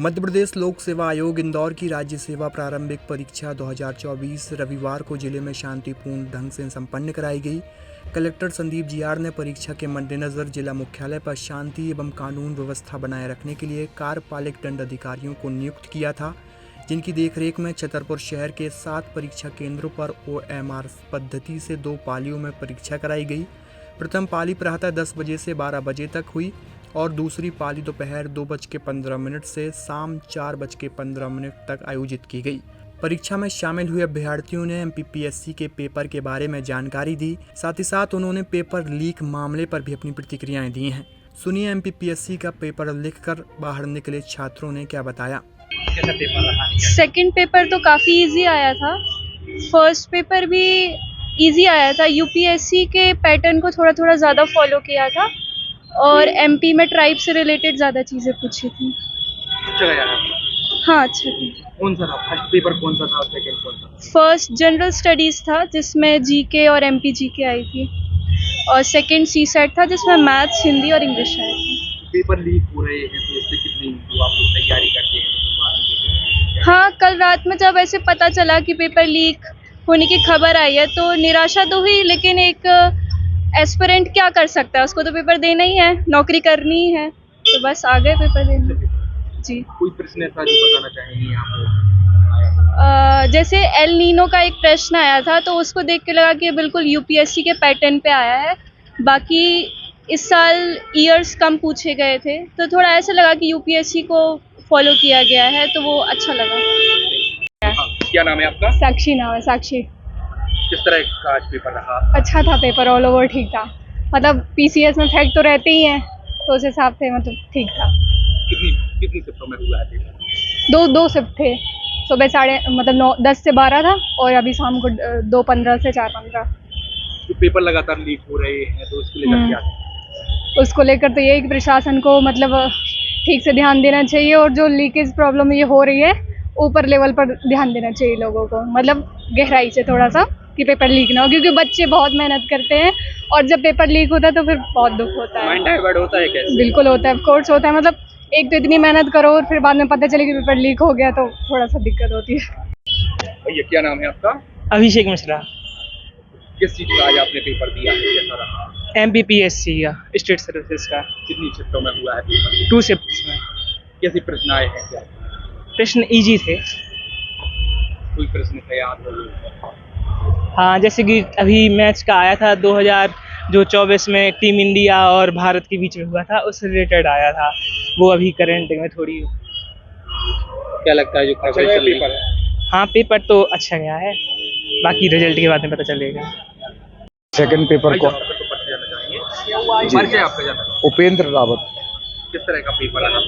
मध्य प्रदेश लोक सेवा आयोग इंदौर की राज्य सेवा प्रारंभिक परीक्षा 2024 रविवार को जिले में शांतिपूर्ण ढंग से संपन्न कराई गई। कलेक्टर संदीप जीआर ने परीक्षा के मद्देनजर जिला मुख्यालय पर शांति एवं कानून व्यवस्था बनाए रखने के लिए कार्यपालिक दंड अधिकारियों को नियुक्त किया था, जिनकी देखरेख में छतरपुर शहर के 7 परीक्षा केंद्रों पर OMR पद्धति से 2 पालियों में परीक्षा कराई गई। प्रथम पाली प्रातः 10 बजे से 12 बजे तक हुई और दूसरी पाली दोपहर 2:15 से शाम 4:15 तक आयोजित की गई। परीक्षा में शामिल हुए अभ्यर्थियों ने MPPSC के पेपर के बारे में जानकारी दी। साथ ही साथ उन्होंने पेपर लीक मामले पर भी अपनी प्रतिक्रियाएं दी हैं। सुनिए MPPSC का पेपर लिखकर बाहर निकले छात्रों ने क्या बताया। कैसा पेपर रहा? सेकंड पेपर तो काफ़ी इजी आया था। फर्स्ट पेपर भी इजी आया था। UPSC के पैटर्न को थोड़ा थोड़ा ज़्यादा फॉलो किया था और MP में ट्राइब से रिलेटेड ज़्यादा चीज़ें पूछी थी। अच्छा गया? हाँ, अच्छा था। कौन सा था फर्स्ट पेपर, कौन सा था और सेकंड कौन सा? फर्स्ट जनरल स्टडीज़ था जिसमें GK और MP GK आई थी और सेकंड CSET था जिसमें मैथ्स, हिंदी और इंग्लिश आई थी। पेपर लीक हो रहे हैं तो इससे कितनी आप लोग तैयारी करते हैं? हाँ, कल रात में जब ऐसे पता चला कि पेपर लीक होने की खबर आई है तो निराशा तो हुई, लेकिन एक एस्पिरेंट क्या कर सकता है, उसको तो पेपर देना ही है, नौकरी करनी ही है, तो बस आ गए पेपर देने। जी। कोई प्रश्न ऐसा जो बताना चाहेंगे आप? जैसे एल नीनो का एक प्रश्न आया था तो उसको देख के लगा कि ये बिल्कुल UPSC के पैटर्न पे आया है। बाकी इस साल ईयर्स कम पूछे गए थे तो थोड़ा ऐसा लगा कि UPSC को फॉलो किया गया है, तो वो अच्छा लगा। क्या नाम है आपका? साक्षी नाम है, साक्षी। किस तरह का आज पेपर रहा? अच्छा था पेपर, ऑल ओवर ठीक था। मतलब PCS में फैक्ट तो रहते ही हैं तो उस हिसाब से मतलब ठीक था। कितनी शिफ्टों में हुआ है पेपर? दो शिफ्ट थे। सुबह 10 से 12 था और अभी शाम को 2:15 से 4:15। जो पेपर लगातार लीक हो रहे हैं तो उसको लेकर क्या है? उसको लेकर तो यही कि प्रशासन को मतलब ठीक से ध्यान देना चाहिए और जो लीकेज प्रॉब्लम ये हो रही है ऊपर लेवल पर ध्यान देना चाहिए लोगों को, मतलब गहराई से थोड़ा सा, कि पेपर लीक ना हो, क्योंकि बच्चे बहुत मेहनत करते हैं और जब पेपर लीक होता है तो फिर बहुत दुख होता है। माइंड डाइवर्ट होता है कैसे? बिल्कुल होता है, ऑफकोर्स होता है। मतलब एक तो इतनी मेहनत करो और फिर बाद में पता चले कि पेपर लीक हो गया तो थोड़ा सा दिक्कत होती है। भैया क्या नाम है आपका? अभिषेक मिश्रा। किस चीज का आज आपने पेपर दिया है, कैसा रहा? MPPSC का स्टेट सर्विसेज का। कितनी शिफ्टों में हुआ है पेपर? 2 शिफ्ट्स में। कैसे प्रश्न आए हैं? क्या प्रश्न इजी थे। कोई प्रश्न थे याद हो? हाँ, जैसे कि अभी मैच का आया था 2024 में टीम इंडिया और भारत के बीच में हुआ था, उससे रिलेटेड आया था वो। अभी करंट में थोड़ी क्या लगता है जो खबर चल रही है? हाँ, पेपर तो अच्छा गया है, बाकी रिजल्ट के बाद में पता चलेगा। सेकंड पेपर को परिचय आपका जाना है? उपेंद्र रावत। किस तरह का पेपर रहा?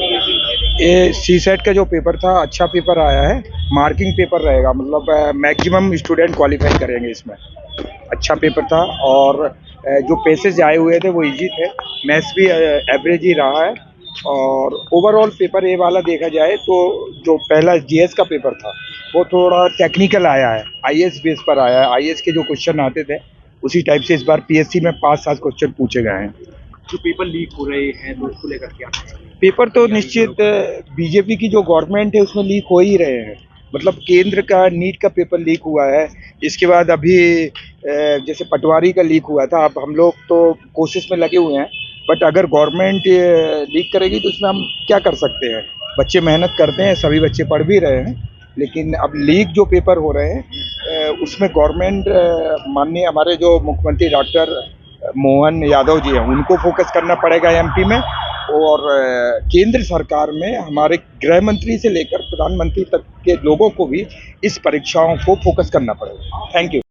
ये CSET का जो पेपर था अच्छा पेपर आया है। मार्किंग पेपर रहेगा, मतलब मैक्सिमम स्टूडेंट क्वालिफाई करेंगे इसमें। अच्छा पेपर था और जो पेसेज आए हुए थे वो इजी थे। मैथ्स भी एवरेज ही रहा है और ओवरऑल पेपर ए वाला देखा जाए तो जो पहला GS का पेपर था वो थोड़ा टेक्निकल आया है, IAS बेस पर आया है। IAS के जो क्वेश्चन आते थे उसी टाइप से इस बार PSC में 5-7 क्वेश्चन पूछे गए हैं। जो पेपर लीक हो रहे हैं तो उसको लेकर क्या? पेपर तो निश्चित बीजेपी की जो गवर्नमेंट है उसमें लीक हो ही रहे हैं। मतलब केंद्र का नीट का पेपर लीक हुआ है, इसके बाद अभी जैसे पटवारी का लीक हुआ था। अब हम लोग तो कोशिश में लगे हुए हैं, बट अगर गवर्नमेंट लीक करेगी तो उसमें हम क्या कर सकते हैं। बच्चे मेहनत करते हैं, सभी बच्चे पढ़ भी रहे हैं, लेकिन अब लीक जो पेपर हो रहे हैं उसमें गवर्नमेंट माननीय हमारे जो मुख्यमंत्री डॉक्टर मोहन यादव जी हैं उनको फोकस करना पड़ेगा MP में, और केंद्र सरकार में हमारे गृह मंत्री से लेकर प्रधानमंत्री तक के लोगों को भी इस परीक्षाओं को फोकस करना पड़ेगा। Thank you.